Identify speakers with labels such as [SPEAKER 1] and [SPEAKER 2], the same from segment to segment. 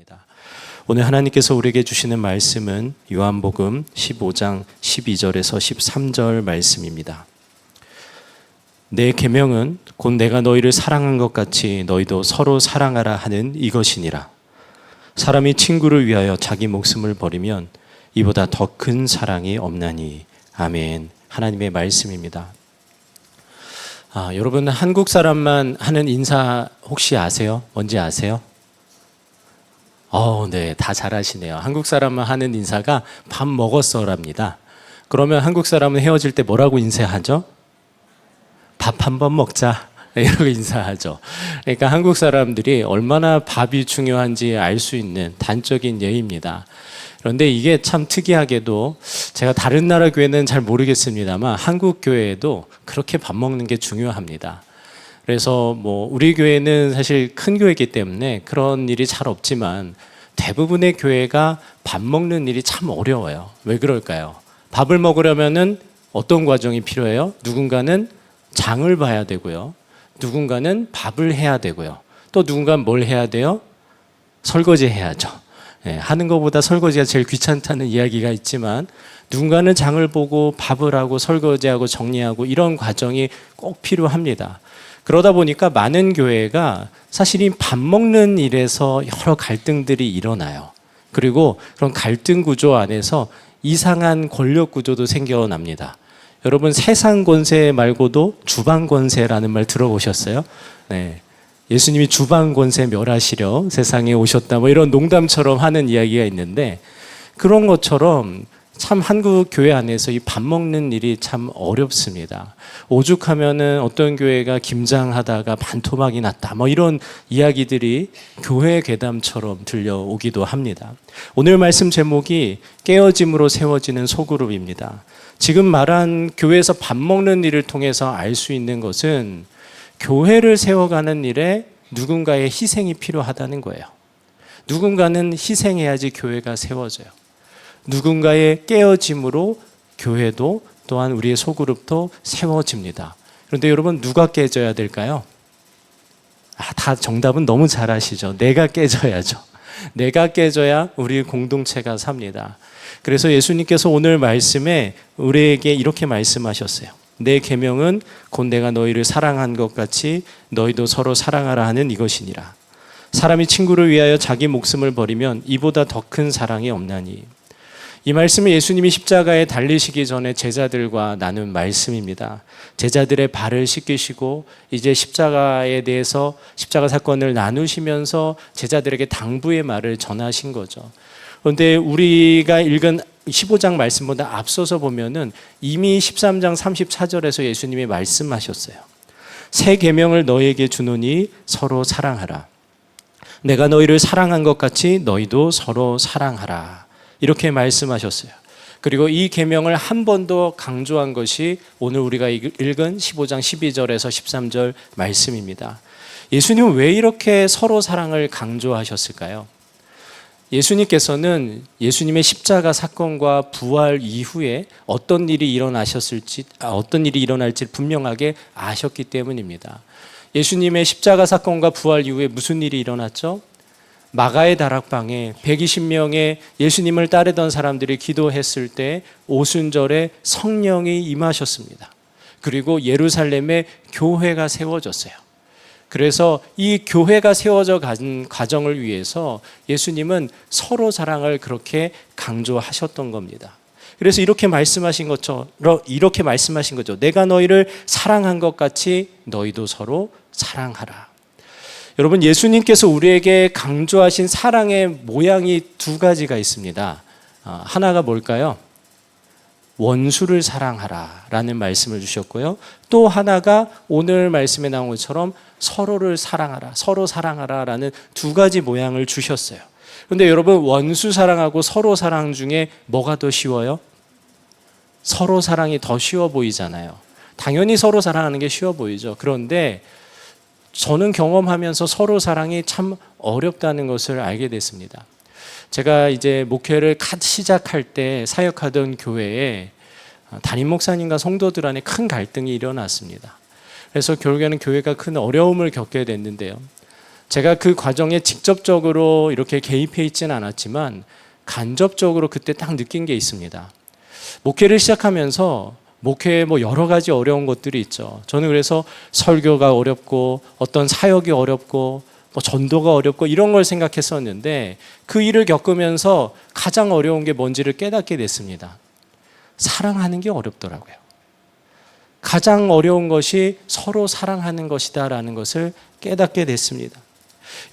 [SPEAKER 1] 합니다. 오늘 하나님께서 우리에게 주시는 말씀은 요한복음 15장 12절에서 13절 말씀입니다. 내 계명은 곧 내가 너희를 사랑한 것 같이 너희도 서로 사랑하라 하는 이것이니라. 사람이 친구를 위하여 자기 목숨을 버리면 이보다 더 큰 사랑이 없나니. 아멘. 하나님의 말씀입니다. 여러분, 한국 사람만 하는 인사 혹시 아세요? 뭔지 아세요? 네, 다 잘하시네요. 한국 사람만 하는 인사가 밥 먹었어랍니다. 그러면 한국 사람은 헤어질 때 뭐라고 인사하죠? 밥 한번 먹자. 이러고 인사하죠. 그러니까 한국 사람들이 얼마나 밥이 중요한지 알 수 있는 단적인 예입니다. 그런데 이게 참 특이하게도 제가 다른 나라 교회는 잘 모르겠습니다만 한국 교회에도 그렇게 밥 먹는 게 중요합니다. 그래서 우리 교회는 사실 큰 교회이기 때문에 그런 일이 잘 없지만 대부분의 교회가 밥 먹는 일이 참 어려워요. 왜 그럴까요? 밥을 먹으려면은 어떤 과정이 필요해요? 누군가는 장을 봐야 되고요. 누군가는 밥을 해야 되고요. 또 누군가는 뭘 해야 돼요? 설거지 해야죠. 하는 것보다 설거지가 제일 귀찮다는 이야기가 있지만 누군가는 장을 보고 밥을 하고 설거지하고 정리하고 이런 과정이 꼭 필요합니다. 그러다 보니까 많은 교회가 사실 이 밥 먹는 일에서 여러 갈등들이 일어나요. 그리고 그런 갈등 구조 안에서 이상한 권력 구조도 생겨납니다. 여러분, 세상 권세 말고도 주방 권세라는 말 들어보셨어요? 네. 예수님이 주방 권세 멸하시려 세상에 오셨다, 이런 농담처럼 하는 이야기가 있는데 그런 것처럼 참 한국 교회 안에서 이 밥 먹는 일이 참 어렵습니다. 오죽하면은 어떤 교회가 김장하다가 반토막이 났다, 이런 이야기들이 교회 괴담처럼 들려오기도 합니다. 오늘 말씀 제목이 깨어짐으로 세워지는 소그룹입니다. 지금 말한 교회에서 밥 먹는 일을 통해서 알 수 있는 것은 교회를 세워가는 일에 누군가의 희생이 필요하다는 거예요. 누군가는 희생해야지 교회가 세워져요. 누군가의 깨어짐으로 교회도 또한 우리의 소그룹도 세워집니다. 그런데 여러분, 누가 깨져야 될까요? 다 정답은 너무 잘 아시죠? 내가 깨져야죠. 내가 깨져야 우리 공동체가 삽니다. 그래서 예수님께서 오늘 말씀에 우리에게 이렇게 말씀하셨어요. 내 계명은 곧 내가 너희를 사랑한 것 같이 너희도 서로 사랑하라 하는 이것이니라. 사람이 친구를 위하여 자기 목숨을 버리면 이보다 더 큰 사랑이 없나니. 이 말씀은 예수님이 십자가에 달리시기 전에 제자들과 나눈 말씀입니다. 제자들의 발을 씻기시고 이제 십자가에 대해서 십자가 사건을 나누시면서 제자들에게 당부의 말을 전하신 거죠. 그런데 우리가 읽은 15장 말씀보다 앞서서 보면은 이미 13장 34절에서 예수님이 말씀하셨어요. 새 계명을 너희에게 주노니 서로 사랑하라. 내가 너희를 사랑한 것 같이 너희도 서로 사랑하라. 이렇게 말씀하셨어요. 그리고 이 계명을 한 번 더 강조한 것이 오늘 우리가 읽은 15장 12절에서 13절 말씀입니다. 예수님은 왜 이렇게 서로 사랑을 강조하셨을까요? 예수님께서는 예수님의 십자가 사건과 부활 이후에 어떤 일이 일어날지 분명하게 아셨기 때문입니다. 예수님의 십자가 사건과 부활 이후에 무슨 일이 일어났죠? 마가의 다락방에 120명의 예수님을 따르던 사람들이 기도했을 때 오순절에 성령이 임하셨습니다. 그리고 예루살렘에 교회가 세워졌어요. 그래서 이 교회가 세워져 간 과정을 위해서 예수님은 서로 사랑을 그렇게 강조하셨던 겁니다. 그래서 이렇게 말씀하신 거죠. 내가 너희를 사랑한 것 같이 너희도 서로 사랑하라. 여러분, 예수님께서 우리에게 강조하신 사랑의 모양이 두 가지가 있습니다. 하나가 뭘까요? 원수를 사랑하라 라는 말씀을 주셨고요. 또 하나가 오늘 말씀에 나온 것처럼 서로를 사랑하라, 서로 사랑하라 라는 두 가지 모양을 주셨어요. 그런데 여러분, 원수 사랑하고 서로 사랑 중에 뭐가 더 쉬워요? 서로 사랑이 더 쉬워 보이잖아요. 당연히 서로 사랑하는 게 쉬워 보이죠. 그런데 저는 경험하면서 서로 사랑이 참 어렵다는 것을 알게 됐습니다. 제가 이제 목회를 시작할 때 사역하던 교회에 담임 목사님과 성도들 안에 큰 갈등이 일어났습니다. 그래서 결국에는 교회가 큰 어려움을 겪게 됐는데요. 제가 그 과정에 직접적으로 이렇게 개입해 있지는 않았지만 간접적으로 그때 딱 느낀 게 있습니다. 목회를 시작하면서 목회에 여러 가지 어려운 것들이 있죠. 저는 그래서 설교가 어렵고 어떤 사역이 어렵고 전도가 어렵고 이런 걸 생각했었는데 그 일을 겪으면서 가장 어려운 게 뭔지를 깨닫게 됐습니다. 사랑하는 게 어렵더라고요. 가장 어려운 것이 서로 사랑하는 것이다라는 것을 깨닫게 됐습니다.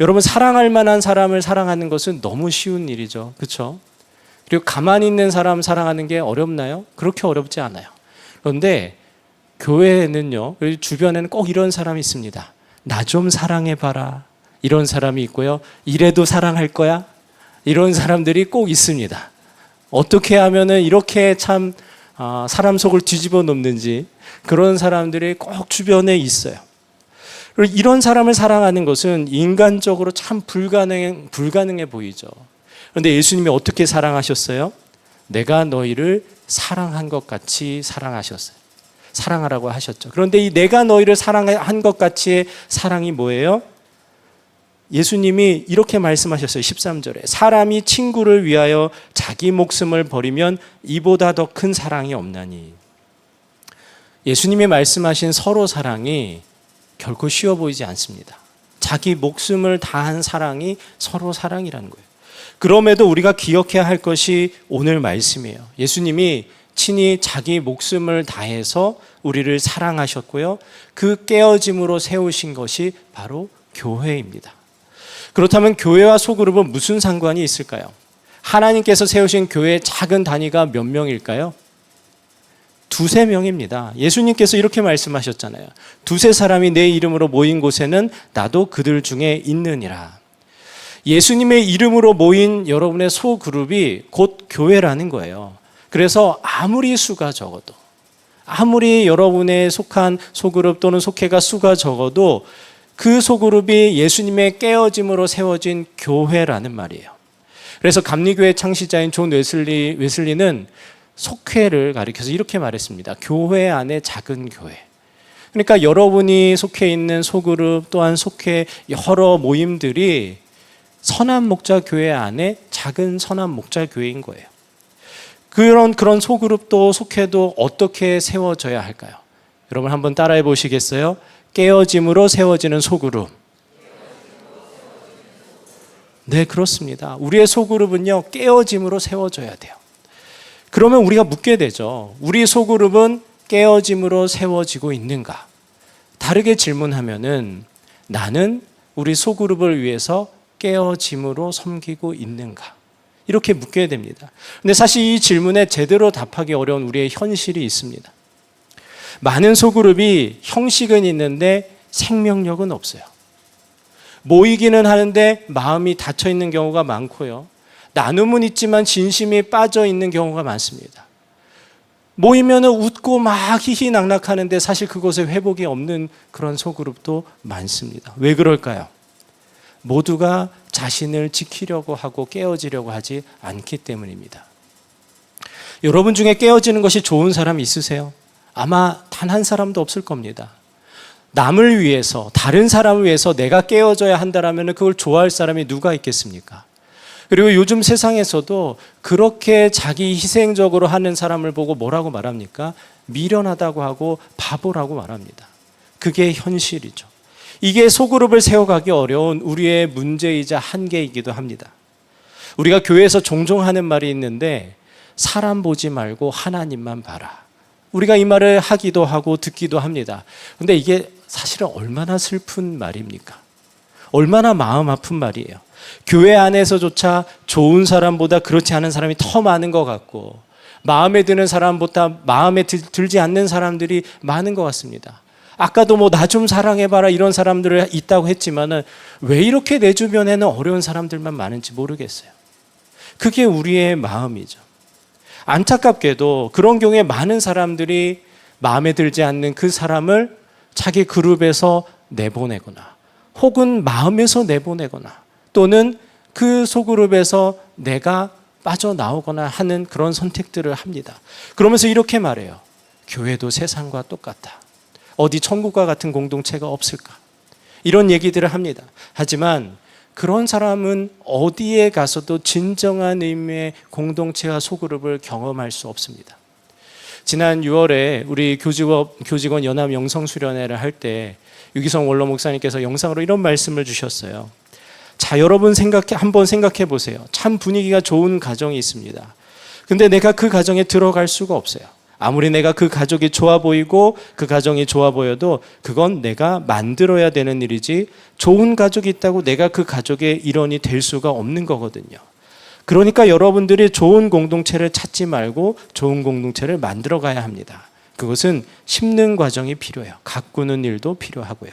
[SPEAKER 1] 여러분, 사랑할 만한 사람을 사랑하는 것은 너무 쉬운 일이죠. 그렇죠? 그리고 가만히 있는 사람 사랑하는 게 어렵나요? 그렇게 어렵지 않아요. 그런데 교회에는요, 주변에는 꼭 이런 사람이 있습니다. 나 좀 사랑해봐라. 이런 사람이 있고요. 이래도 사랑할 거야? 이런 사람들이 꼭 있습니다. 어떻게 하면은 이렇게 참 사람 속을 뒤집어 놓는지 그런 사람들이 꼭 주변에 있어요. 이런 사람을 사랑하는 것은 인간적으로 참 불가능해 보이죠. 그런데 예수님이 어떻게 사랑하셨어요? 내가 너희를 사랑한 것 같이 사랑하셨어요. 사랑하라고 하셨죠. 그런데 이 내가 너희를 사랑한 것 같이의 사랑이 뭐예요? 예수님이 이렇게 말씀하셨어요. 13절에 사람이 친구를 위하여 자기 목숨을 버리면 이보다 더 큰 사랑이 없나니. 예수님이 말씀하신 서로 사랑이 결코 쉬워 보이지 않습니다. 자기 목숨을 다한 사랑이 서로 사랑이라는 거예요. 그럼에도 우리가 기억해야 할 것이 오늘 말씀이에요. 예수님이 친히 자기 목숨을 다해서 우리를 사랑하셨고요. 그 깨어짐으로 세우신 것이 바로 교회입니다. 그렇다면 교회와 소그룹은 무슨 상관이 있을까요? 하나님께서 세우신 교회의 작은 단위가 몇 명일까요? 두세 명입니다. 예수님께서 이렇게 말씀하셨잖아요. 두세 사람이 내 이름으로 모인 곳에는 나도 그들 중에 있느니라. 예수님의 이름으로 모인 여러분의 소그룹이 곧 교회라는 거예요. 그래서 아무리 수가 적어도, 아무리 여러분의 속한 소그룹 또는 속회가 수가 적어도 그 소그룹이 예수님의 깨어짐으로 세워진 교회라는 말이에요. 그래서 감리교회 창시자인 존 웨슬리는 속회를 가리켜서 이렇게 말했습니다. 교회 안에 작은 교회. 그러니까 여러분이 속해 있는 소그룹 또한 속해 여러 모임들이 선한 목자 교회 안에 작은 선한 목자 교회인 거예요. 그런 소그룹도 속해도 어떻게 세워져야 할까요? 여러분 한번 따라해 보시겠어요? 깨어짐으로 세워지는 소그룹. 네, 그렇습니다. 우리의 소그룹은요, 깨어짐으로 세워져야 돼요. 그러면 우리가 묻게 되죠. 우리 소그룹은 깨어짐으로 세워지고 있는가? 다르게 질문하면은 나는 우리 소그룹을 위해서 깨어짐으로 섬기고 있는가? 이렇게 묻게 됩니다. 근데 사실 이 질문에 제대로 답하기 어려운 우리의 현실이 있습니다. 많은 소그룹이 형식은 있는데 생명력은 없어요. 모이기는 하는데 마음이 닫혀 있는 경우가 많고요. 나눔은 있지만 진심이 빠져 있는 경우가 많습니다. 모이면 웃고 막 희희낙낙하는데 사실 그곳에 회복이 없는 그런 소그룹도 많습니다. 왜 그럴까요? 모두가 자신을 지키려고 하고 깨어지려고 하지 않기 때문입니다. 여러분 중에 깨어지는 것이 좋은 사람 있으세요? 아마 단 한 사람도 없을 겁니다. 남을 위해서, 다른 사람을 위해서 내가 깨어져야 한다면 그걸 좋아할 사람이 누가 있겠습니까? 그리고 요즘 세상에서도 그렇게 자기 희생적으로 하는 사람을 보고 뭐라고 말합니까? 미련하다고 하고 바보라고 말합니다. 그게 현실이죠. 이게 소그룹을 세워가기 어려운 우리의 문제이자 한계이기도 합니다. 우리가 교회에서 종종 하는 말이 있는데 사람 보지 말고 하나님만 봐라. 우리가 이 말을 하기도 하고 듣기도 합니다. 그런데 이게 사실은 얼마나 슬픈 말입니까? 얼마나 마음 아픈 말이에요. 교회 안에서조차 좋은 사람보다 그렇지 않은 사람이 더 많은 것 같고 마음에 드는 사람보다 마음에 들지 않는 사람들이 많은 것 같습니다. 아까도 나 좀 사랑해봐라 이런 사람들이 있다고 했지만은 왜 이렇게 내 주변에는 어려운 사람들만 많은지 모르겠어요. 그게 우리의 마음이죠. 안타깝게도 그런 경우에 많은 사람들이 마음에 들지 않는 그 사람을 자기 그룹에서 내보내거나 혹은 마음에서 내보내거나 또는 그 소그룹에서 내가 빠져나오거나 하는 그런 선택들을 합니다. 그러면서 이렇게 말해요. 교회도 세상과 똑같다. 어디 천국과 같은 공동체가 없을까? 이런 얘기들을 합니다. 하지만 그런 사람은 어디에 가서도 진정한 의미의 공동체와 소그룹을 경험할 수 없습니다. 지난 6월에 우리 교직원 연합 영성수련회를 할 때 유기성 원로 목사님께서 영상으로 이런 말씀을 주셨어요. 자, 여러분 한번 생각해 보세요. 참 분위기가 좋은 가정이 있습니다. 근데 내가 그 가정에 들어갈 수가 없어요. 아무리 내가 그 가족이 좋아 보이고 그 가정이 좋아 보여도 그건 내가 만들어야 되는 일이지, 좋은 가족이 있다고 내가 그 가족의 일원이 될 수가 없는 거거든요. 그러니까 여러분들이 좋은 공동체를 찾지 말고 좋은 공동체를 만들어 가야 합니다. 그것은 심는 과정이 필요해요. 가꾸는 일도 필요하고요.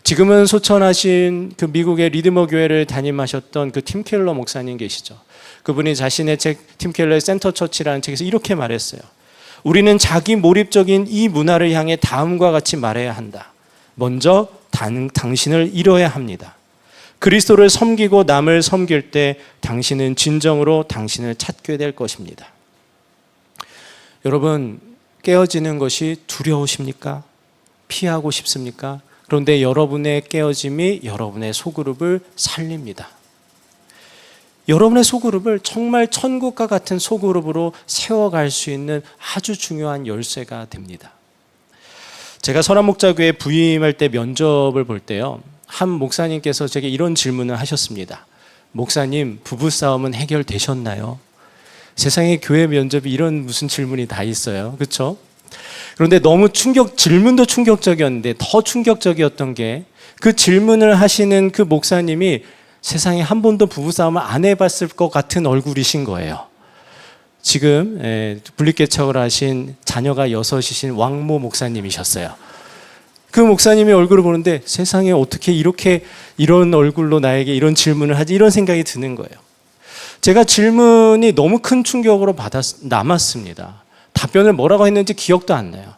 [SPEAKER 1] 지금은 소천하신 그 미국의 리드머 교회를 담임하셨던 그 팀 켈러 목사님 계시죠. 그분이 자신의 책 팀 켈러의 센터 처치라는 책에서 이렇게 말했어요. 우리는 자기 몰입적인 이 문화를 향해 다음과 같이 말해야 한다. 먼저 당신을 잃어야 합니다. 그리스도를 섬기고 남을 섬길 때 당신은 진정으로 당신을 찾게 될 것입니다. 여러분, 깨어지는 것이 두려우십니까? 피하고 싶습니까? 그런데 여러분의 깨어짐이 여러분의 소그룹을 살립니다. 여러분의 소그룹을 정말 천국과 같은 소그룹으로 세워갈 수 있는 아주 중요한 열쇠가 됩니다. 제가 선한목자교회 부임할 때 면접을 볼 때요, 한 목사님께서 제게 이런 질문을 하셨습니다. 목사님, 부부싸움은 해결되셨나요? 세상에 교회 면접이 이런 무슨 질문이 다 있어요. 그렇죠? 그런데 너무 질문도 충격적이었는데 더 충격적이었던 게 그 질문을 하시는 그 목사님이 세상에 한 번도 부부싸움을 안 해봤을 것 같은 얼굴이신 거예요. 지금 분립개척을 하신 자녀가 6이신 왕모 목사님이셨어요. 그 목사님의 얼굴을 보는데 세상에 어떻게 이런 얼굴로 나에게 이런 질문을 하지, 이런 생각이 드는 거예요. 제가 질문이 너무 큰 충격으로 남았습니다. 답변을 뭐라고 했는지 기억도 안 나요.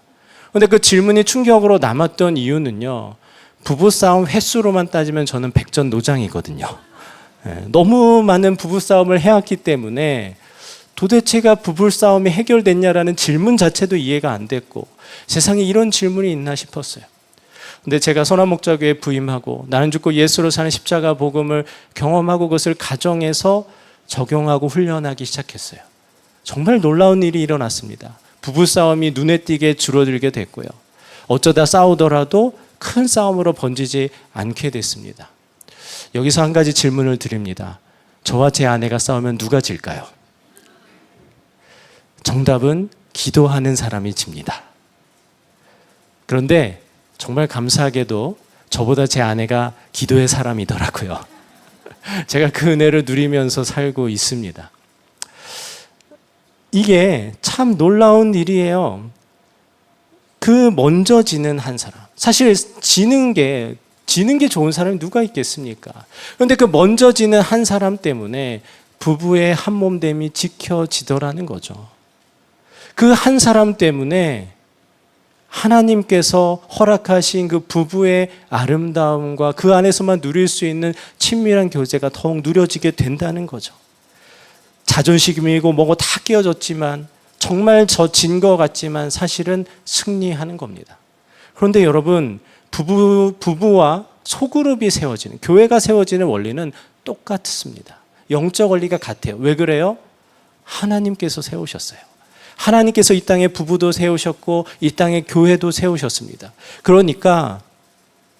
[SPEAKER 1] 그런데 그 질문이 충격으로 남았던 이유는요, 부부싸움 횟수로만 따지면 저는 백전노장이거든요. 너무 많은 부부싸움을 해왔기 때문에 도대체가 부부싸움이 해결됐냐라는 질문 자체도 이해가 안 됐고, 세상에 이런 질문이 있나 싶었어요. 근데 제가 선한목자교회에 부임하고 나는 죽고 예수로 사는 십자가 복음을 경험하고 그것을 가정에서 적용하고 훈련하기 시작했어요. 정말 놀라운 일이 일어났습니다. 부부싸움이 눈에 띄게 줄어들게 됐고요. 어쩌다 싸우더라도 큰 싸움으로 번지지 않게 됐습니다. 여기서 한 가지 질문을 드립니다. 저와 제 아내가 싸우면 누가 질까요? 정답은 기도하는 사람이 집니다. 그런데 정말 감사하게도 저보다 제 아내가 기도의 사람이더라고요. 제가 그 은혜를 누리면서 살고 있습니다. 이게 참 놀라운 일이에요. 그 먼저 지는 한 사람. 사실 지는 게 좋은 사람이 누가 있겠습니까? 그런데 그 먼저 지는 한 사람 때문에 부부의 한몸됨이 지켜지더라는 거죠. 그 한 사람 때문에 하나님께서 허락하신 그 부부의 아름다움과 그 안에서만 누릴 수 있는 친밀한 교제가 더욱 누려지게 된다는 거죠. 자존심이고 뭐고 다 깨어졌지만, 정말 진 것 같지만 사실은 승리하는 겁니다. 그런데 여러분, 부부와 소그룹이 세워지는, 교회가 세워지는 원리는 똑같습니다. 영적 원리가 같아요. 왜 그래요? 하나님께서 세우셨어요. 하나님께서 이 땅에 부부도 세우셨고 이 땅에 교회도 세우셨습니다. 그러니까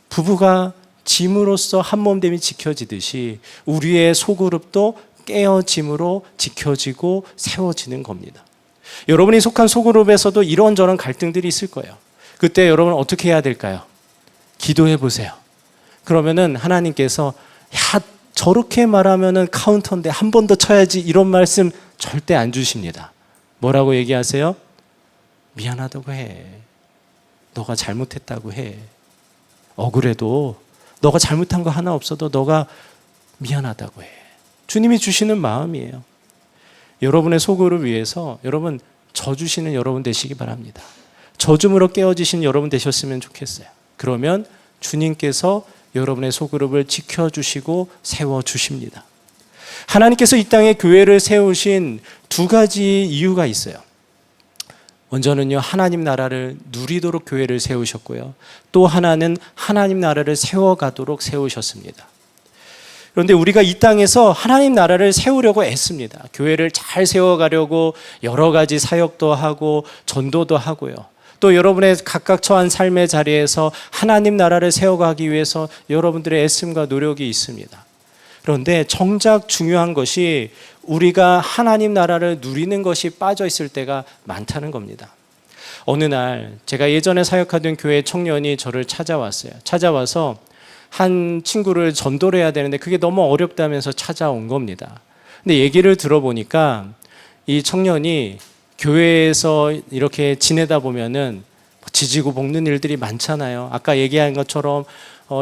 [SPEAKER 1] 부부가 짐으로써 한몸됨이 지켜지듯이 우리의 소그룹도 깨어짐으로 지켜지고 세워지는 겁니다. 여러분이 속한 소그룹에서도 이런저런 갈등들이 있을 거예요. 그때 여러분 어떻게 해야 될까요? 기도해 보세요. 그러면은 하나님께서 야, 저렇게 말하면은 카운터인데 한 번 더 쳐야지, 이런 말씀 절대 안 주십니다. 뭐라고 얘기하세요? 미안하다고 해. 너가 잘못했다고 해. 억울해도 너가 잘못한 거 하나 없어도 너가 미안하다고 해. 주님이 주시는 마음이에요. 여러분의 소그룹을 위해서 여러분 져주시는 여러분 되시기 바랍니다. 져줌으로 깨어지신 여러분 되셨으면 좋겠어요. 그러면 주님께서 여러분의 소그룹을 지켜주시고 세워주십니다. 하나님께서 이 땅에 교회를 세우신 두 가지 이유가 있어요. 먼저는요, 하나님 나라를 누리도록 교회를 세우셨고요. 또 하나는 하나님 나라를 세워가도록 세우셨습니다. 그런데 우리가 이 땅에서 하나님 나라를 세우려고 애씁니다. 교회를 잘 세워가려고 여러 가지 사역도 하고 전도도 하고요. 또 여러분의 각각 처한 삶의 자리에서 하나님 나라를 세워가기 위해서 여러분들의 애씀과 노력이 있습니다. 그런데 정작 중요한 것이 우리가 하나님 나라를 누리는 것이 빠져 있을 때가 많다는 겁니다. 어느 날 제가 예전에 사역하던 교회 청년이 저를 찾아왔어요. 찾아와서 한 친구를 전도를 해야 되는데 그게 너무 어렵다면서 찾아온 겁니다. 근데 얘기를 들어보니까 이 청년이 교회에서 이렇게 지내다 보면은 지지고 볶는 일들이 많잖아요. 아까 얘기한 것처럼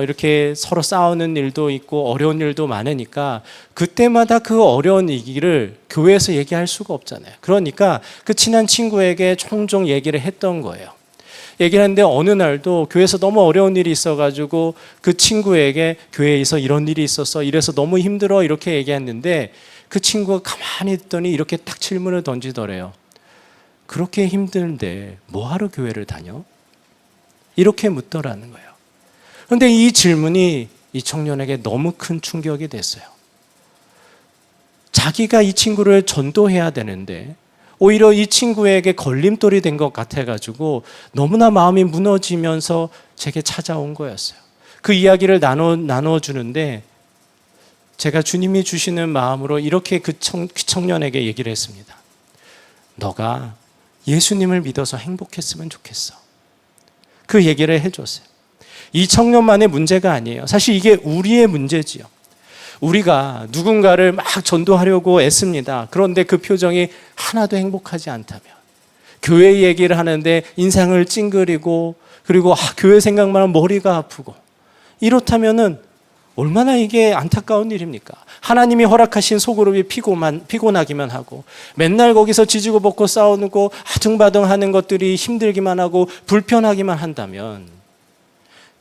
[SPEAKER 1] 이렇게 서로 싸우는 일도 있고 어려운 일도 많으니까 그때마다 그 어려운 얘기를 교회에서 얘기할 수가 없잖아요. 그러니까 그 친한 친구에게 종종 얘기를 했던 거예요. 얘기를 했는데 어느 날도 교회에서 너무 어려운 일이 있어가지고 그 친구에게 교회에서 이런 일이 있었어, 이래서 너무 힘들어, 이렇게 얘기했는데 그 친구가 가만히 듣더니 이렇게 딱 질문을 던지더래요. 그렇게 힘든데 뭐하러 교회를 다녀? 이렇게 묻더라는 거예요. 그런데 이 질문이 이 청년에게 너무 큰 충격이 됐어요. 자기가 이 친구를 전도해야 되는데 오히려 이 친구에게 걸림돌이 된 것 같아가지고 너무나 마음이 무너지면서 제게 찾아온 거였어요. 그 이야기를 나눠주는데 제가 주님이 주시는 마음으로 이렇게 그 청년에게 얘기를 했습니다. 너가 예수님을 믿어서 행복했으면 좋겠어. 그 얘기를 해줬어요. 이 청년만의 문제가 아니에요. 사실 이게 우리의 문제지요. 우리가 누군가를 막 전도하려고 애씁니다. 그런데 그 표정이 하나도 행복하지 않다면, 교회 얘기를 하는데 인상을 찡그리고, 그리고 교회 생각만 하면 머리가 아프고, 이렇다면은 얼마나 이게 안타까운 일입니까? 하나님이 허락하신 소그룹이 피곤하기만 하고, 맨날 거기서 지지고 볶고 싸우고 아등바등하는 것들이 힘들기만 하고 불편하기만 한다면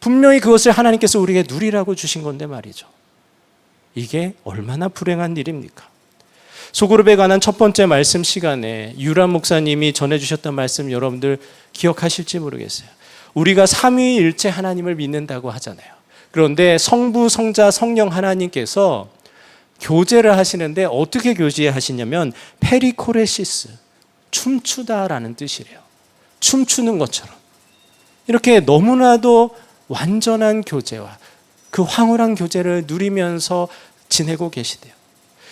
[SPEAKER 1] 분명히 그것을 하나님께서 우리에게 누리라고 주신 건데 말이죠. 이게 얼마나 불행한 일입니까? 소그룹에 관한 첫 번째 말씀 시간에 유람 목사님이 전해주셨던 말씀 여러분들 기억하실지 모르겠어요. 우리가 삼위일체 하나님을 믿는다고 하잖아요. 그런데 성부, 성자, 성령 하나님께서 교제를 하시는데 어떻게 교제하시냐면 페리코레시스, 춤추다라는 뜻이래요. 춤추는 것처럼. 이렇게 너무나도 완전한 교제와 그 황홀한 교제를 누리면서 지내고 계시대요.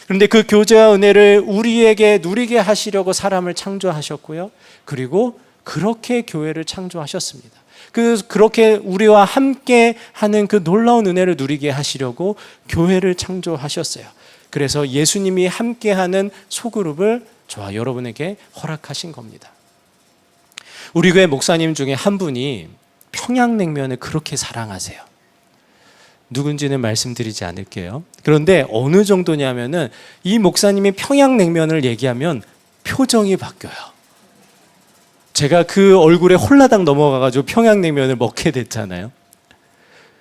[SPEAKER 1] 그런데 그 교제와 은혜를 우리에게 누리게 하시려고 사람을 창조하셨고요. 그리고 그렇게 교회를 창조하셨습니다. 그렇게 우리와 함께 하는 그 놀라운 은혜를 누리게 하시려고 교회를 창조하셨어요. 그래서 예수님이 함께하는 소그룹을 저와 여러분에게 허락하신 겁니다. 우리 교회 목사님 중에 한 분이 평양냉면을 그렇게 사랑하세요. 누군지는 말씀드리지 않을게요. 그런데 어느 정도냐면은 이 목사님이 평양냉면을 얘기하면 표정이 바뀌어요. 제가 그 얼굴에 홀라당 넘어가가지고 평양냉면을 먹게 됐잖아요.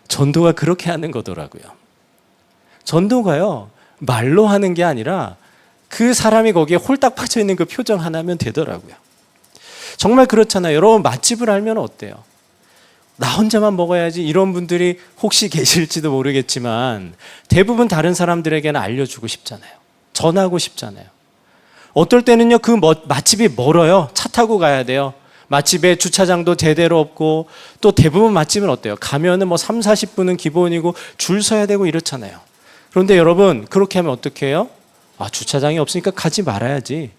[SPEAKER 1] 전도가 그렇게 하는 거더라고요. 전도가요, 말로 하는 게 아니라 그 사람이 거기에 홀딱 박혀 있는 그 표정 하나면 되더라고요. 정말 그렇잖아요. 여러분, 맛집을 알면 어때요? 나 혼자만 먹어야지, 이런 분들이 혹시 계실지도 모르겠지만 대부분 다른 사람들에게는 알려주고 싶잖아요. 전하고 싶잖아요. 어떨 때는요, 그 맛집이 멀어요. 차 타고 가야 돼요. 맛집에 주차장도 제대로 없고, 또 대부분 맛집은 어때요? 가면은 3, 40분은 기본이고 줄 서야 되고 이렇잖아요. 그런데 여러분, 그렇게 하면 어떻게 해요? 주차장이 없으니까 가지 말아야지.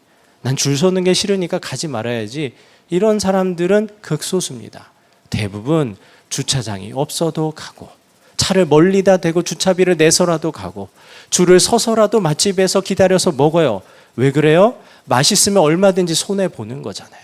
[SPEAKER 1] 난 줄 서는 게 싫으니까 가지 말아야지. 이런 사람들은 극소수입니다. 대부분 주차장이 없어도 가고, 차를 멀리다 대고 주차비를 내서라도 가고, 줄을 서서라도 맛집에서 기다려서 먹어요. 왜 그래요? 맛있으면 얼마든지 손해보는 거잖아요.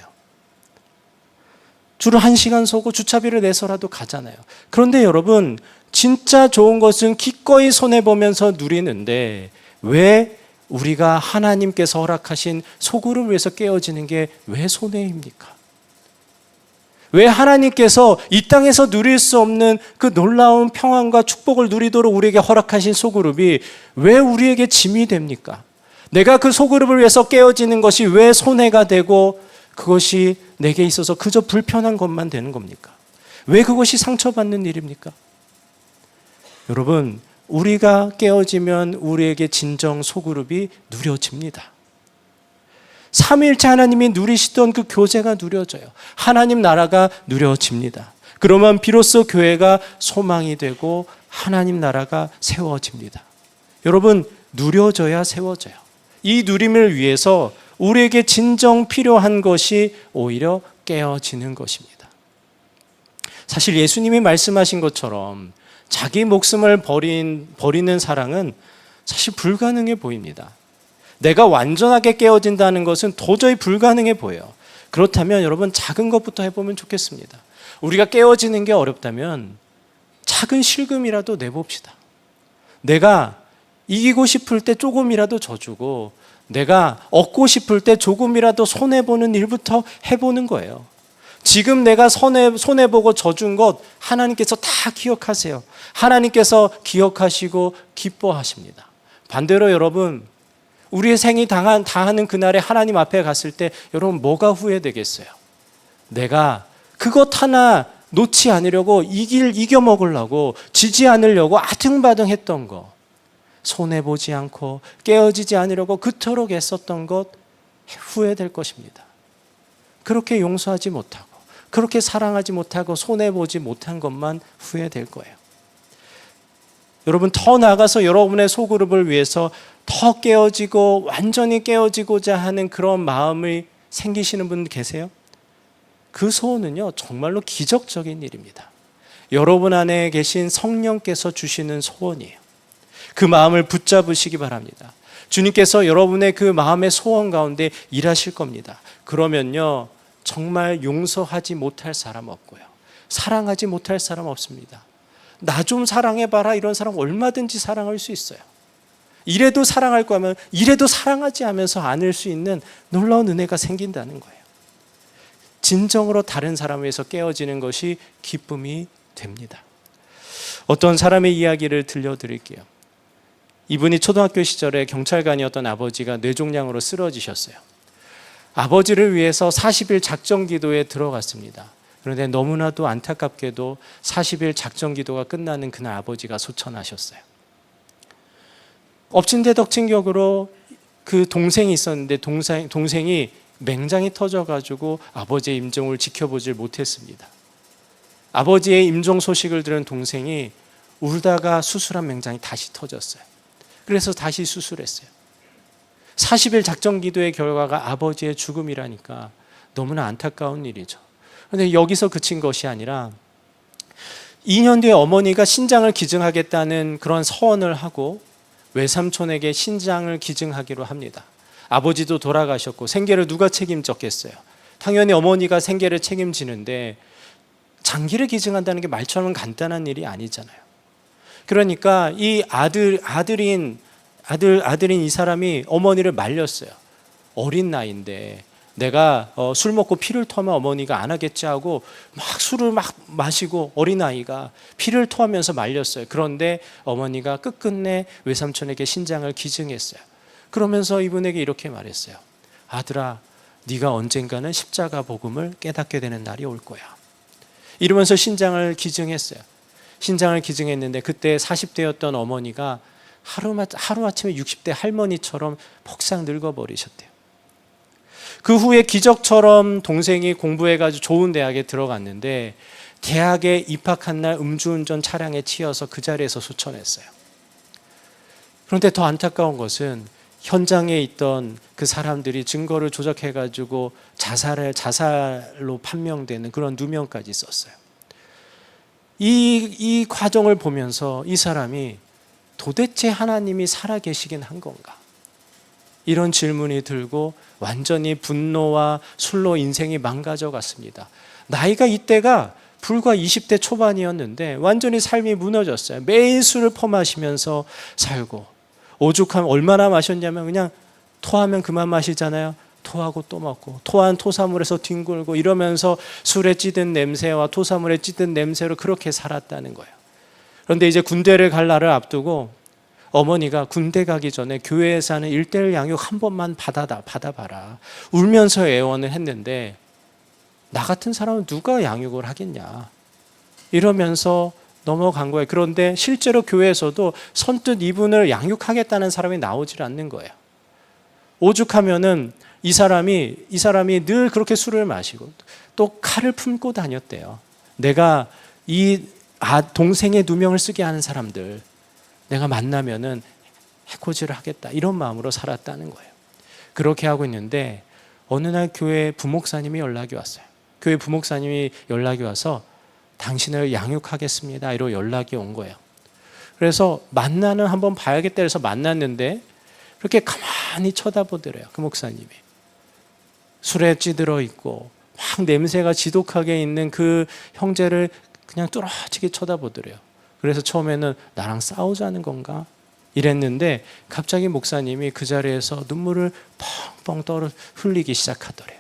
[SPEAKER 1] 줄을 1시간 서고 주차비를 내서라도 가잖아요. 그런데 여러분, 진짜 좋은 것은 기꺼이 손해보면서 누리는데 왜 우리가 하나님께서 허락하신 소그룹을 위해서 깨어지는 게 왜 손해입니까? 왜 하나님께서 이 땅에서 누릴 수 없는 그 놀라운 평안과 축복을 누리도록 우리에게 허락하신 소그룹이 왜 우리에게 짐이 됩니까? 내가 그 소그룹을 위해서 깨어지는 것이 왜 손해가 되고 그것이 내게 있어서 그저 불편한 것만 되는 겁니까? 왜 그것이 상처받는 일입니까? 여러분, 우리가 깨어지면 우리에게 진정 소그룹이 누려집니다. 삼위일체 하나님이 누리시던 그 교제가 누려져요. 하나님 나라가 누려집니다. 그러면 비로소 교회가 소망이 되고 하나님 나라가 세워집니다. 여러분, 누려져야 세워져요. 이 누림을 위해서 우리에게 진정 필요한 것이 오히려 깨어지는 것입니다. 사실 예수님이 말씀하신 것처럼 자기 목숨을 버리는 사랑은 사실 불가능해 보입니다. 내가 완전하게 깨어진다는 것은 도저히 불가능해 보여요. 그렇다면 여러분, 작은 것부터 해보면 좋겠습니다. 우리가 깨어지는 게 어렵다면 작은 실금이라도 내봅시다. 내가 이기고 싶을 때 조금이라도 져주고, 내가 얻고 싶을 때 조금이라도 손해보는 일부터 해보는 거예요. 지금 내가 손해보고 져준 것 하나님께서 다 기억하세요. 하나님께서 기억하시고 기뻐하십니다. 반대로 여러분, 우리의 생이 다하는 그날에 하나님 앞에 갔을 때 여러분, 뭐가 후회되겠어요? 내가 그것 하나 놓지 않으려고 이겨 먹으려고, 지지 않으려고 아등바등 했던 거, 손해보지 않고 깨어지지 않으려고 그토록 애썼던 것 후회될 것입니다. 그렇게 용서하지 못하고, 그렇게 사랑하지 못하고 손해보지 못한 것만 후회될 거예요. 여러분, 더 나아가서 여러분의 소그룹을 위해서 더 깨어지고 완전히 깨어지고자 하는 그런 마음이 생기시는 분 계세요? 그 소원은요, 정말로 기적적인 일입니다. 여러분 안에 계신 성령께서 주시는 소원이에요. 그 마음을 붙잡으시기 바랍니다. 주님께서 여러분의 그 마음의 소원 가운데 일하실 겁니다. 그러면요, 정말 용서하지 못할 사람 없고요, 사랑하지 못할 사람 없습니다. 나 좀 사랑해봐라, 이런 사람 얼마든지 사랑할 수 있어요. 이래도 사랑할 거면 이래도 사랑하지 않으면서 안을 수 있는 놀라운 은혜가 생긴다는 거예요. 진정으로 다른 사람을 위해서 깨어지는 것이 기쁨이 됩니다. 어떤 사람의 이야기를 들려드릴게요. 이분이 초등학교 시절에 경찰관이었던 아버지가 뇌종양으로 쓰러지셨어요. 아버지를 위해서 40일 작정기도에 들어갔습니다. 그런데 너무나도 안타깝게도 40일 작정기도가 끝나는 그날 아버지가 소천하셨어요. 엎친데덕친 격으로 그 동생이 있었는데 동생이 맹장이 터져가지고 아버지의 임종을 지켜보질 못했습니다. 아버지의 임종 소식을 들은 동생이 울다가 수술한 맹장이 다시 터졌어요. 그래서 다시 수술했어요. 40일 작정기도의 결과가 아버지의 죽음이라니까 너무나 안타까운 일이죠. 그런데 여기서 그친 것이 아니라 2년 뒤에 어머니가 신장을 기증하겠다는 그런 서원을 하고 외삼촌에게 신장을 기증하기로 합니다. 아버지도 돌아가셨고 생계를 누가 책임졌겠어요? 당연히 어머니가 생계를 책임지는데 장기를 기증한다는 게 말처럼 간단한 일이 아니잖아요. 그러니까 이 아들인 이 사람이 어머니를 말렸어요. 어린 나이인데 내가 술 먹고 피를 토하면 어머니가 안 하겠지 하고 막 술을 막 마시고 어린아이가 피를 토하면서 말렸어요. 그런데 어머니가 끝끝내 외삼촌에게 신장을 기증했어요. 그러면서 이분에게 이렇게 말했어요. 아들아, 네가 언젠가는 십자가 복음을 깨닫게 되는 날이 올 거야. 이러면서 신장을 기증했어요. 신장을 기증했는데 그때 40대였던 어머니가 하루아침에 60대 할머니처럼 폭삭 늙어버리셨대요. 그 후에 기적처럼 동생이 공부해가지고 좋은 대학에 들어갔는데 대학에 입학한 날 음주운전 차량에 치여서 그 자리에서 소천했어요. 그런데 더 안타까운 것은 현장에 있던 그 사람들이 증거를 조작해가지고 자살로 판명되는 그런 누명까지 썼어요. 이 과정을 보면서 이 사람이 도대체 하나님이 살아계시긴 한 건가? 이런 질문이 들고 완전히 분노와 술로 인생이 망가져 갔습니다. 나이가 이때가 불과 20대 초반이었는데 완전히 삶이 무너졌어요. 매일 술을 퍼마시면서 살고, 오죽하면 얼마나 마셨냐면 그냥 토하면 그만 마시잖아요. 토하고 또 먹고, 토한 토사물에서 뒹굴고 이러면서 술에 찌든 냄새와 토사물에 찌든 냄새로 그렇게 살았다는 거예요. 그런데 이제 군대를 갈 날을 앞두고 어머니가 군대 가기 전에 교회에서 하는 1:1 양육 한 번만 받아봐라 울면서 애원을 했는데 나 같은 사람은 누가 양육을 하겠냐 이러면서 넘어간 거예요. 그런데 실제로 교회에서도 선뜻 이분을 양육하겠다는 사람이 나오질 않는 거예요. 오죽하면은 이 사람이 늘 그렇게 술을 마시고 또 칼을 품고 다녔대요. 내가 이 동생의 누명을 쓰게 하는 사람들 내가 만나면은 해코지를 하겠다 이런 마음으로 살았다는 거예요. 그렇게 하고 있는데 어느 날 교회 부목사님이 연락이 왔어요. 교회 부목사님이 연락이 와서 당신을 양육하겠습니다 이로 연락이 온 거예요. 그래서 한번 봐야겠다 해서 만났는데 그렇게 가만히 쳐다보더래요. 그 목사님이 술에 찌들어 있고 막 냄새가 지독하게 있는 그 형제를 그냥 뚫어지게 쳐다보더래요. 그래서 처음에는 나랑 싸우자는 건가 이랬는데 갑자기 목사님이 그 자리에서 눈물을 펑펑 흘리기 시작하더래요.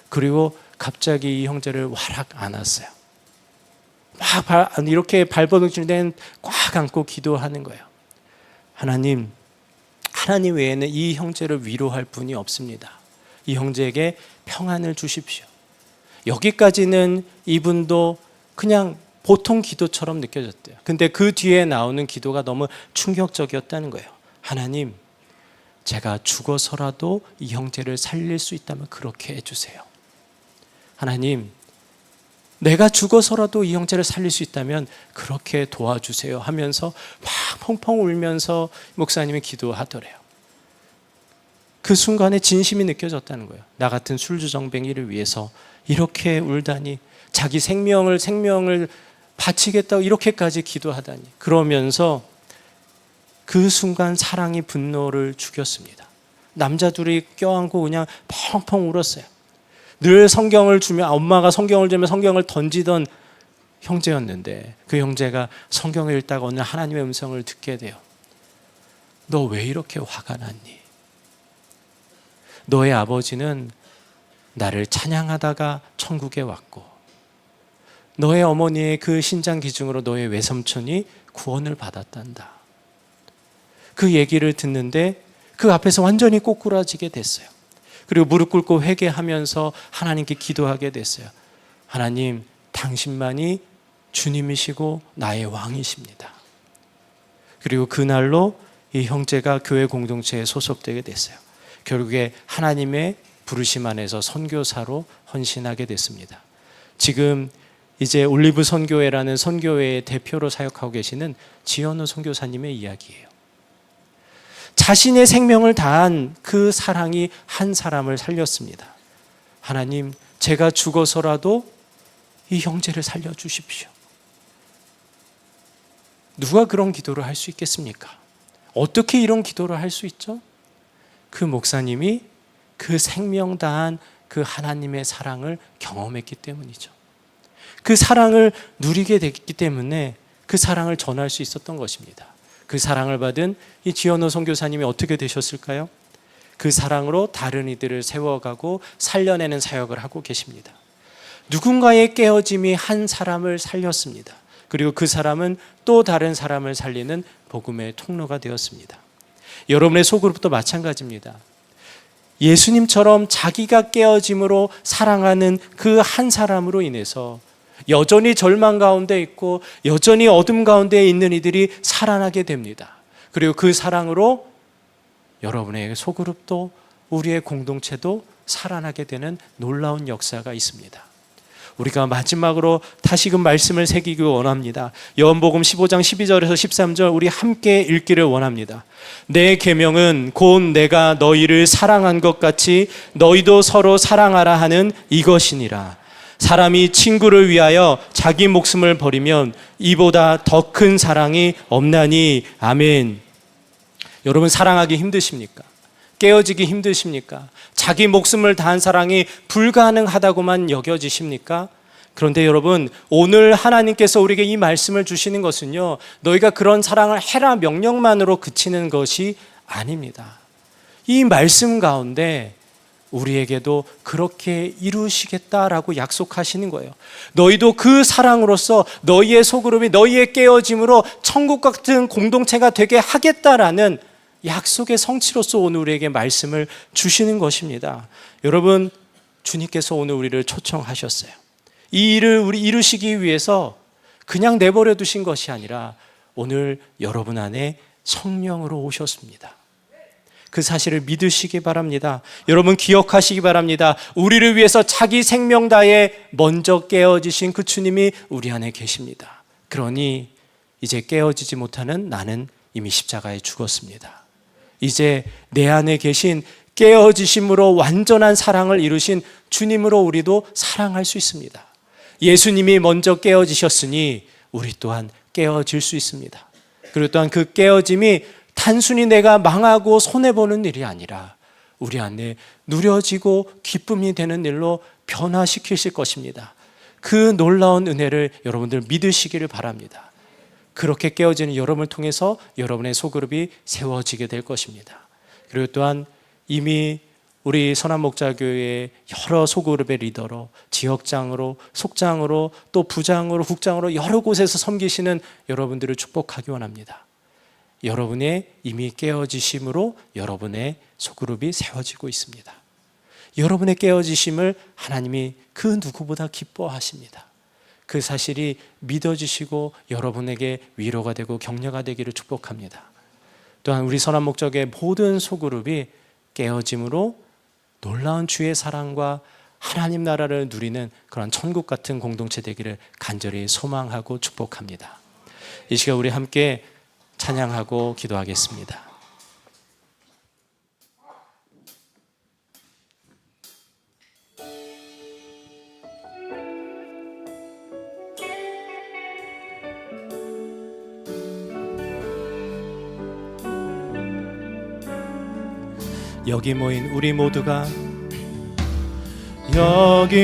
[SPEAKER 1] 그리고 갑자기 이 형제를 와락 안았어요. 막 이렇게 발버둥칠 땐 꽉 안고 기도하는 거예요. 하나님 외에는 이 형제를 위로할 분이 없습니다. 이 형제에게 평안을 주십시오. 여기까지는 이분도 그냥 보통 기도처럼 느껴졌대요. 근데 그 뒤에 나오는 기도가 너무 충격적이었다는 거예요. 하나님, 제가 죽어서라도 이 형제를 살릴 수 있다면 그렇게 해주세요. 하나님, 내가 죽어서라도 이 형제를 살릴 수 있다면 그렇게 도와주세요 하면서 막 펑펑 울면서 목사님이 기도하더래요. 그 순간에 진심이 느껴졌다는 거예요. 나 같은 술주정뱅이를 위해서 이렇게 울다니, 자기 생명을 바치겠다고 이렇게까지 기도하다니. 그러면서 그 순간 사랑이 분노를 죽였습니다. 남자 둘이 껴안고 그냥 펑펑 울었어요. 늘 성경을 주면, 엄마가 성경을 주면 성경을 던지던 형제였는데 그 형제가 성경을 읽다가 어느 하나님의 음성을 듣게 돼요. 너 왜 이렇게 화가 났니? 너의 아버지는 나를 찬양하다가 천국에 왔고 너의 어머니의 그 신장 기증으로 너의 외삼촌이 구원을 받았단다. 그 얘기를 듣는데 그 앞에서 완전히 꼬꾸라지게 됐어요. 그리고 무릎 꿇고 회개하면서 하나님께 기도하게 됐어요. 하나님, 당신만이 주님이시고 나의 왕이십니다. 그리고 그날로 이 형제가 교회 공동체에 소속되게 됐어요. 결국에 하나님의 부르심 안에서 선교사로 헌신하게 됐습니다. 지금 이제 올리브 선교회라는 선교회의 대표로 사역하고 계시는 지현우 선교사님의 이야기예요. 자신의 생명을 다한 그 사랑이 한 사람을 살렸습니다. 하나님, 제가 죽어서라도 이 형제를 살려주십시오. 누가 그런 기도를 할 수 있겠습니까? 어떻게 이런 기도를 할 수 있죠? 그 목사님이 그 생명 다한 그 하나님의 사랑을 경험했기 때문이죠. 그 사랑을 누리게 됐기 때문에 그 사랑을 전할 수 있었던 것입니다. 그 사랑을 받은 이 지현우 선교사님이 어떻게 되셨을까요? 그 사랑으로 다른 이들을 세워가고 살려내는 사역을 하고 계십니다. 누군가의 깨어짐이 한 사람을 살렸습니다. 그리고 그 사람은 또 다른 사람을 살리는 복음의 통로가 되었습니다. 여러분의 소그룹도 마찬가지입니다. 예수님처럼 자기가 깨어짐으로 사랑하는 그 한 사람으로 인해서 여전히 절망 가운데 있고 여전히 어둠 가운데 있는 이들이 살아나게 됩니다. 그리고 그 사랑으로 여러분의 소그룹도 우리의 공동체도 살아나게 되는 놀라운 역사가 있습니다. 우리가 마지막으로 다시금 말씀을 새기기 원합니다. 요한복음 15장 12절에서 13절 우리 함께 읽기를 원합니다. 내 계명은 곧 내가 너희를 사랑한 것 같이 너희도 서로 사랑하라 하는 이것이니라. 사람이 친구를 위하여 자기 목숨을 버리면 이보다 더 큰 사랑이 없나니. 아멘. 여러분, 사랑하기 힘드십니까? 깨어지기 힘드십니까? 자기 목숨을 다한 사랑이 불가능하다고만 여겨지십니까? 그런데 여러분, 오늘 하나님께서 우리에게 이 말씀을 주시는 것은요, 너희가 그런 사랑을 해라 명령만으로 그치는 것이 아닙니다. 이 말씀 가운데 우리에게도 그렇게 이루시겠다라고 약속하시는 거예요. 너희도 그 사랑으로서 너희의 소그룹이 너희의 깨어짐으로 천국 같은 공동체가 되게 하겠다라는 약속의 성취로서 오늘 우리에게 말씀을 주시는 것입니다. 여러분, 주님께서 오늘 우리를 초청하셨어요. 이 일을 우리 이루시기 위해서 그냥 내버려 두신 것이 아니라 오늘 여러분 안에 성령으로 오셨습니다. 그 사실을 믿으시기 바랍니다. 여러분 기억하시기 바랍니다. 우리를 위해서 자기 생명 다해 먼저 깨어지신 그 주님이 우리 안에 계십니다. 그러니 이제 깨어지지 못하는 나는 이미 십자가에 죽었습니다. 이제 내 안에 계신 깨어지심으로 완전한 사랑을 이루신 주님으로 우리도 사랑할 수 있습니다. 예수님이 먼저 깨어지셨으니 우리 또한 깨어질 수 있습니다. 그리고 또한 그 깨어짐이 단순히 내가 망하고 손해보는 일이 아니라 우리 안에 누려지고 기쁨이 되는 일로 변화시키실 것입니다. 그 놀라운 은혜를 여러분들 믿으시기를 바랍니다. 그렇게 깨어지는 여러분을 통해서 여러분의 소그룹이 세워지게 될 것입니다. 그리고 또한 이미 우리 선한목자교회의 여러 소그룹의 리더로, 지역장으로, 속장으로, 또 부장으로, 국장으로 여러 곳에서 섬기시는 여러분들을 축복하기 원합니다. 여러분의 이미 깨어지심으로 여러분의 소그룹이 세워지고 있습니다. 여러분의 깨어지심을 하나님이 그 누구보다 기뻐하십니다. 그 사실이 믿어지시고 여러분에게 위로가 되고 격려가 되기를 축복합니다. 또한 우리 선한목자교회 모든 소그룹이 깨어짐으로 놀라운 주의 사랑과 하나님 나라를 누리는 그런 천국 같은 공동체 되기를 간절히 소망하고 축복합니다. 이 시간 우리 함께 찬양하고 기도하겠습니다. 여기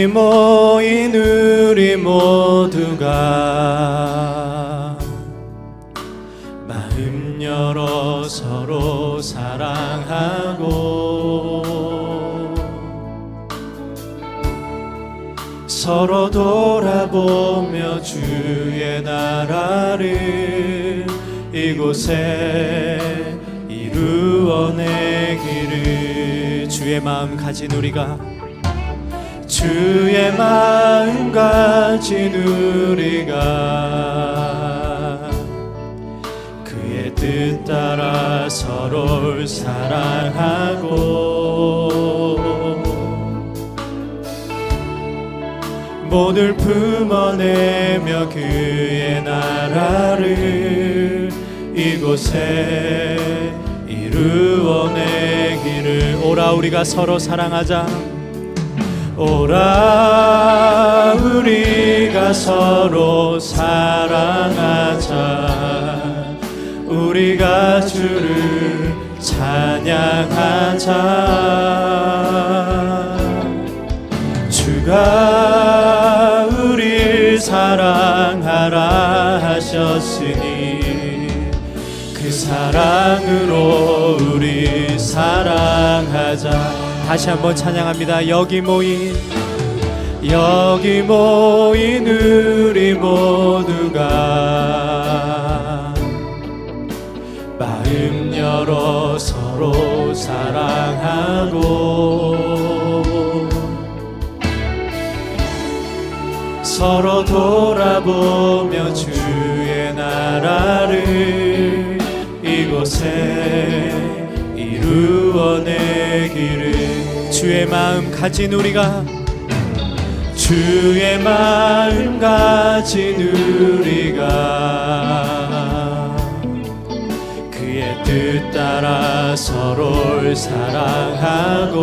[SPEAKER 1] 모인 우리 모두가 마음 열어 서로 사랑하고 서로 돌아보며 주의 나라를 이곳에 이루어내기를. 주의 마음 가진 우리가 그의 뜻 따라 서로를 사랑하고 모두를 품어내며 그의 나라를 이곳에 이루어내기를. 오라 우리가 서로 사랑하자. 오라 우리가 서로 사랑하자. 우리가 주를 찬양하자. 주가 우리를 사랑하라 하셨으니 그 사랑으로 우리 사랑하자. 다시 한번 찬양합니다. 여기 모인 우리 모두가 마음 열어 서로 사랑하고 서로 돌아보며 주의 나라를 이곳에 이루어내기를. 주의 마음 가진 우리가 그의 뜻 따라 서로를 사랑하고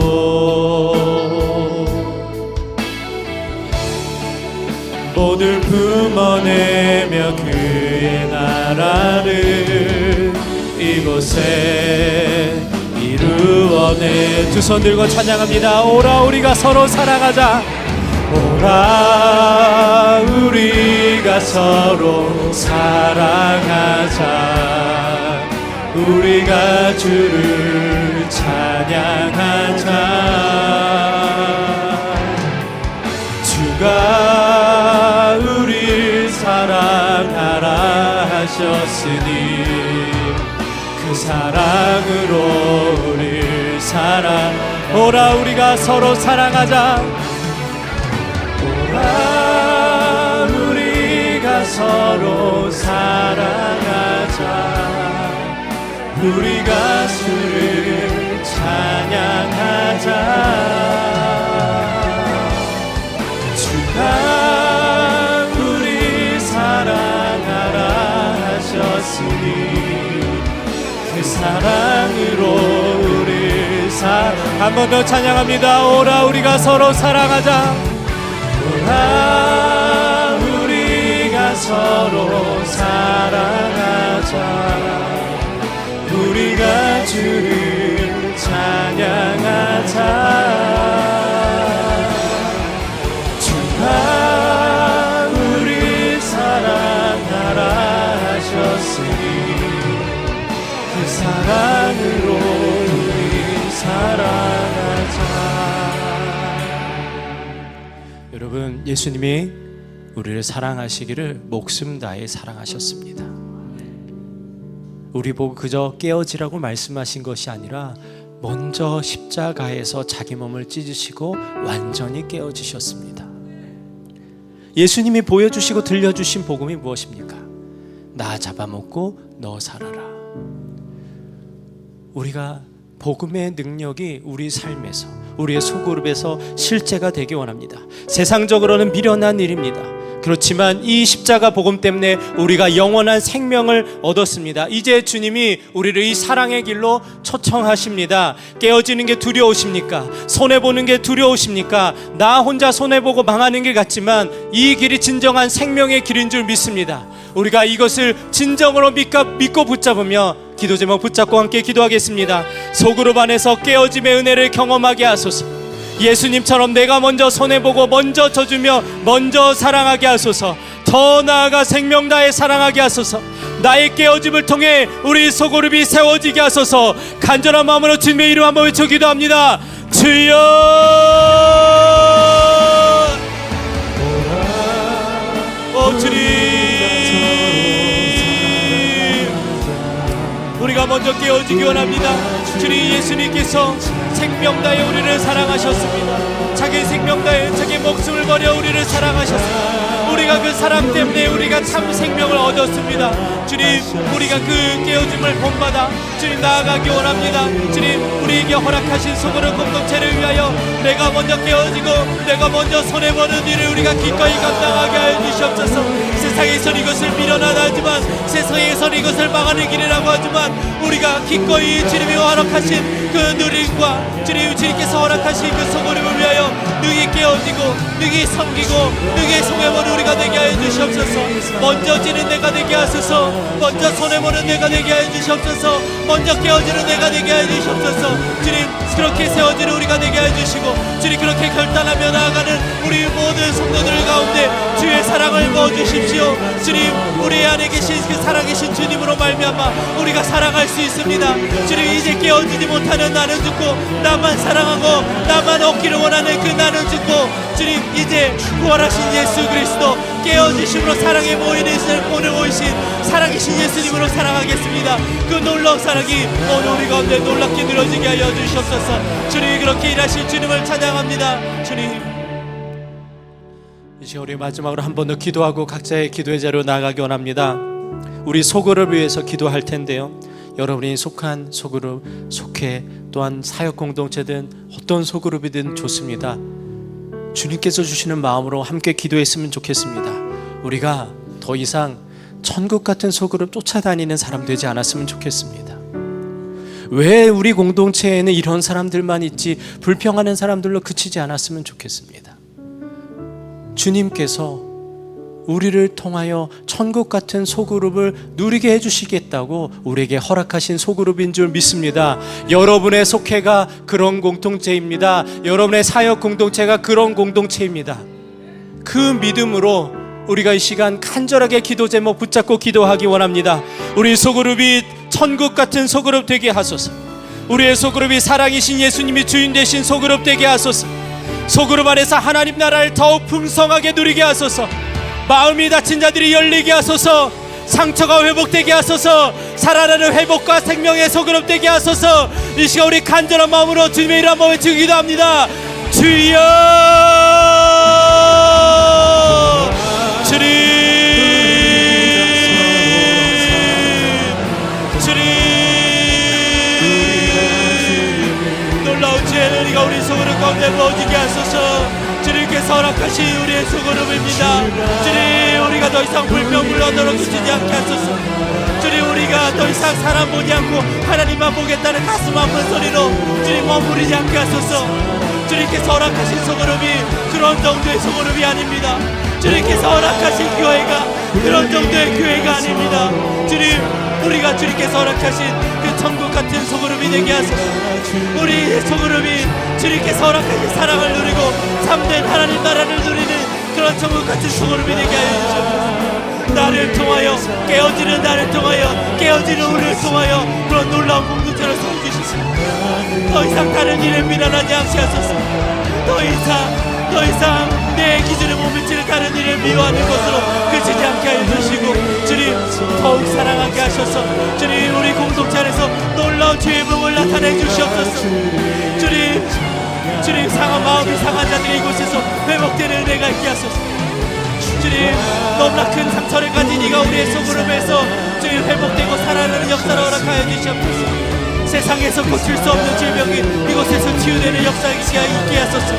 [SPEAKER 1] 모두를 품어내며 그의 나라를 이곳에 이루어내. 두 손 들고 찬양합니다. 오라 우리가 서로 사랑하자. 오라 우리가 서로 사랑하자. 우리가 주를 찬양하자. 주가 우리를 사랑하라 하셨으니 그 사랑으로 우리를 사랑. 오라 우리가 서로 사랑하자. 우리가 서로 사랑하자. 우리가 주를 찬양하자. 주가 우리 사랑하라 하셨으니 그 사랑으로 우리 한 번 더 찬양합니다. 오라 우리가 서로 사랑하자. 오라 우리가 서로 사랑하자. 우리가 주를 찬양하자. 주가 우리 사랑하라 하셨으니 그 사랑으로 우리 사랑하자. 여러분, 예수님이 우리를 사랑하시기를 목숨 다해 사랑하셨습니다. 우리 보고 그저 깨어지라고 말씀하신 것이 아니라 먼저 십자가에서 자기 몸을 찢으시고 완전히 깨어지셨습니다. 예수님이 보여주시고 들려주신 복음이 무엇입니까? 나 잡아먹고 너 살아라. 우리가 복음의 능력이 우리 삶에서, 우리의 소그룹에서 실제가 되기 원합니다. 세상적으로는 미련한 일입니다. 그렇지만 이 십자가 복음 때문에 우리가 영원한 생명을 얻었습니다. 이제 주님이 우리를 이 사랑의 길로 초청하십니다. 깨어지는 게 두려우십니까? 손해보는 게 두려우십니까? 나 혼자 손해보고 망하는 길 같지만 이 길이 진정한 생명의 길인 줄 믿습니다. 우리가 이것을 진정으로 믿고 붙잡으며 기도 제목 붙잡고 함께 기도하겠습니다. 소그룹 안에서 깨어짐의 은혜를 경험하게 하소서. 예수님처럼 내가 먼저 손해보고 먼저 져주며 먼저 사랑하게 하소서. 더 나아가 생명 다해 사랑하게 하소서. 나의 깨어짐을 통해 우리 소그룹이 세워지게 하소서. 간절한 마음으로 주님의 이름 한번 외쳐 기도합니다. 주여, 오 주님, 우리가 먼저 깨어지기 원합니다. 주님, 예수님께서 생명 다해 우리를 사랑하셨습니다. 자기 생명 다해 자기 목숨을 버려 우리를 사랑하셨습니다. 우리가 그 사랑 때문에 우리가 참 생명을 얻었습니다. 주님, 우리가 그 깨어짐을 본받아 주님 나아가기 원합니다. 주님, 우리에게 허락하신 소그룹 공동체를 위하여 내가 먼저 깨어지고 내가 먼저 손해보는 일을 우리가 기꺼이 감당하게 하여 주시옵소서. 세상에선 이것을 미련하다 하지만, 세상에선 이것을 망하는 길이라고 하지만, 우리가 기꺼이 주님이 허락하신 그 누림과 주님께서 허락하신 그 소그룹을 위하여 능히 깨어지고 능히 섬기고 능히 손해보는 우리가 되게 하여 주시옵소서. 먼저 지는 내가 되게 하소서. 먼저 손해보는 내가 되게 하여 주시옵소서. 먼저 깨어지는 내가 되게 하여 주시옵소서. 주님, 그렇게 세워지는 우리가 되게 하여 주시고, 주님 그렇게 결단하며 나아가는 우리 모든 성도들 가운데 주의 사랑을 부어주십시오. 주님, 우리 안에 계신 그 살아계신 주님으로 말미암아 우리가 살아갈 수 있습니다. 주님, 이제 깨어지지 못하는 나는 죽고 나만 사랑하고 나만 얻기를 원하는 그 나는 죽고, 주님 이제 부활하신 예수 그리스도 깨어지심으로 사랑의 모인을 오늘 오신 살아계신 예수님으로 사랑하겠습니다. 그 놀라운 사랑이 오늘 우리 가운데 놀랍게 누려지게 하여 주시옵소서. 주님, 그렇게 일하실 주님을 찬양합니다. 주님, 이제 우리 마지막으로 한 번 더 기도하고 각자의 기도의 자리로 나아가기 원합니다. 우리 소그룹을 위해서 기도할 텐데요, 여러분이 속한 소그룹, 속해 또한 사역 공동체든 어떤 소그룹이든 좋습니다. 주님께서 주시는 마음으로 함께 기도했으면 좋겠습니다. 우리가 더 이상 천국 같은 소그룹 쫓아다니는 사람 되지 않았으면 좋겠습니다. 왜 우리 공동체에는 이런 사람들만 있지 불평하는 사람들로 그치지 않았으면 좋겠습니다. 주님께서 우리를 통하여 천국 같은 소그룹을 누리게 해주시겠다고 우리에게 허락하신 소그룹인 줄 믿습니다. 여러분의 속회가 그런 공동체입니다. 여러분의 사역 공동체가 그런 공동체입니다. 그 믿음으로 우리가 이 시간 간절하게 기도 제목 붙잡고 기도하기 원합니다. 우리 소그룹이 천국 같은 소그룹 되게 하소서. 우리의 소그룹이 사랑이신 예수님이 주인 되신 소그룹 되게 하소서. 소그룹 안에서 하나님 나라를 더욱 풍성하게 누리게 하소서. 마음이 다친 자들이 열리게 하소서. 상처가 회복되게 하소서. 살아나는 회복과 생명의 소그룹 되게 하소서. 이 시간 우리 간절한 마음으로 주님의 이름 한번 외치기도 합니다. 주여,
[SPEAKER 2] 놀라운 지혜를 우리가 우리 소그룹 가운데 모으게 하소서. 주님께서 허락하신 우리의 소그룹입니다. 주님, 우리가 더 이상 불평불만으로 그치지 않게 하소서. 주님, 우리가 더 이상 사람 보지 않고 하나님만 보겠다는 가슴 아픈 소리로 주님 머무르지 않게 하소서. 주님께서 허락하신 소그룹이 그런 정도의 소그룹이 아닙니다. 주님께서 허락하신 교회가 그런 정도의 교회가 아닙니다. 주님, 우리가 주님께서 허락하신 그 천국 같은 소그룹이 되게 하소서. 우리 소그룹이 주님께서 허락하신 사랑을 누리고 참된 하나님 나라를 누리는 그런 천국 같은 소그룹이 되게 하여 주옵소서. 나를 통하여 깨어지는 나를 통하여 깨어지는 우리를 통하여 그런 놀라운 공동체를 세워주시소. 더 이상 다른 일에 미련하지 않게 하소서. 더 이상 내 기준에 못 미치는 다른 일을 미워하는 것으로 그치지 않게 하여 주시고 주님, 더욱 사랑하게 하셔서 주님, 우리 공동체 안에서 놀라운 주의 복을 나타내 주시옵소서. 주님, 상한 마음이 상한 자들이 이곳에서 회복되는 은혜가 있게 하소서. 주님, 너무나 큰 상처를 가진 이가 우리의 소그룹에서 주님 회복되고 살아나는 역사를 허락하여 주시옵소서. 세상에서 고칠 수 없는 질병이 이곳에서 치유되는 역사가 있게 하소서.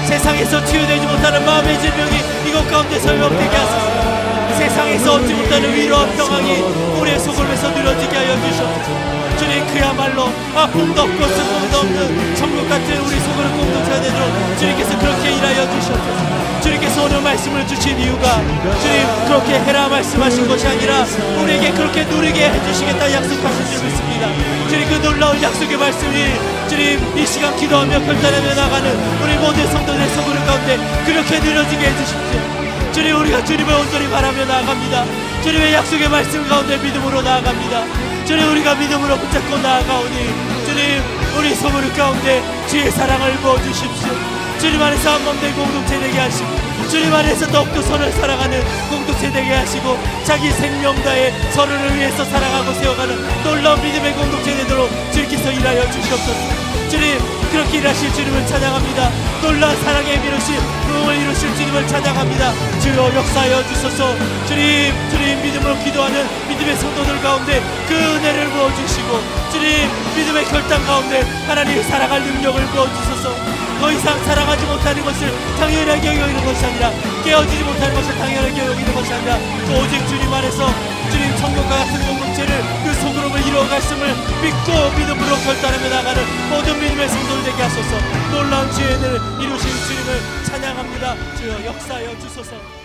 [SPEAKER 2] 세상에서 치유되지 못하는 마음의 질병이 이곳 가운데서 회복되게 하소서. 세상에서 얻지 못하는 위로와 평강이 우리의 소그룹에서 누려지게 하여 주시옵소서. 주님, 그야말로 아픔도 없고 슬픔도 없는 천국 같은 우리 소그룹 공동체가 되도록 주님께서 그렇게 일하여 주시옵소서. 주님께서 오늘 말씀을 주신 이유가 주님, 그렇게 해라 말씀하신 것이 아니라 우리에게 그렇게 누리게 해주시겠다 약속하신 줄 믿습니다. 주님, 그 놀라운 약속의 말씀이 주님, 이 시간 기도하며 결단하며 나가는 우리 모든 성도들 소그룹 가운데 그렇게 누려지게 해주십시오. 주님, 우리가 주님을 온전히 바라며 나아갑니다. 주님의 약속의 말씀 가운데 믿음으로 나아갑니다. 주님, 우리가 믿음으로 붙잡고 나아가오니 주님, 우리 소그룹 가운데 주의 사랑을 부어주십시오. 주님 안에서 한몸된 공동체 되게 하시고 주님 안에서 더욱더 서로를 사랑하는 공동체 되게 하시고 자기 생명 다해 서로를 위해서 사랑하고 세워가는 놀라운 믿음의 공동체 되도록 주님께서 일하여 주시옵소서. 주님, 그렇게 일하실 주님을 찬양합니다. 놀라운 사랑에 이루실 부흥을 이루실 주님을 찬양합니다. 주여 역사하여 주소서. 주님 믿음으로 기도하는 믿음의 성도들 가운데 그 은혜를 부어주시고 주님, 믿음의 결단 가운데 하나님의 사랑할 능력을 부어주소서. 더 이상 사랑하지 못하는 것을 당연하게 여기는 것이 아니라 깨어지지 못하는 것을 당연하게 여기는 것이 아니라 오직 주님 안에서 주님 천국과 같은 공동체를 그 소그룹을 이루어갔음을 믿고 믿음으로 결단하며 나가는 모든 믿음의 성도들 되게 하소서. 놀라운 지혜를 이루신 주님을 찬양합니다. 주여 역사하여 주소서.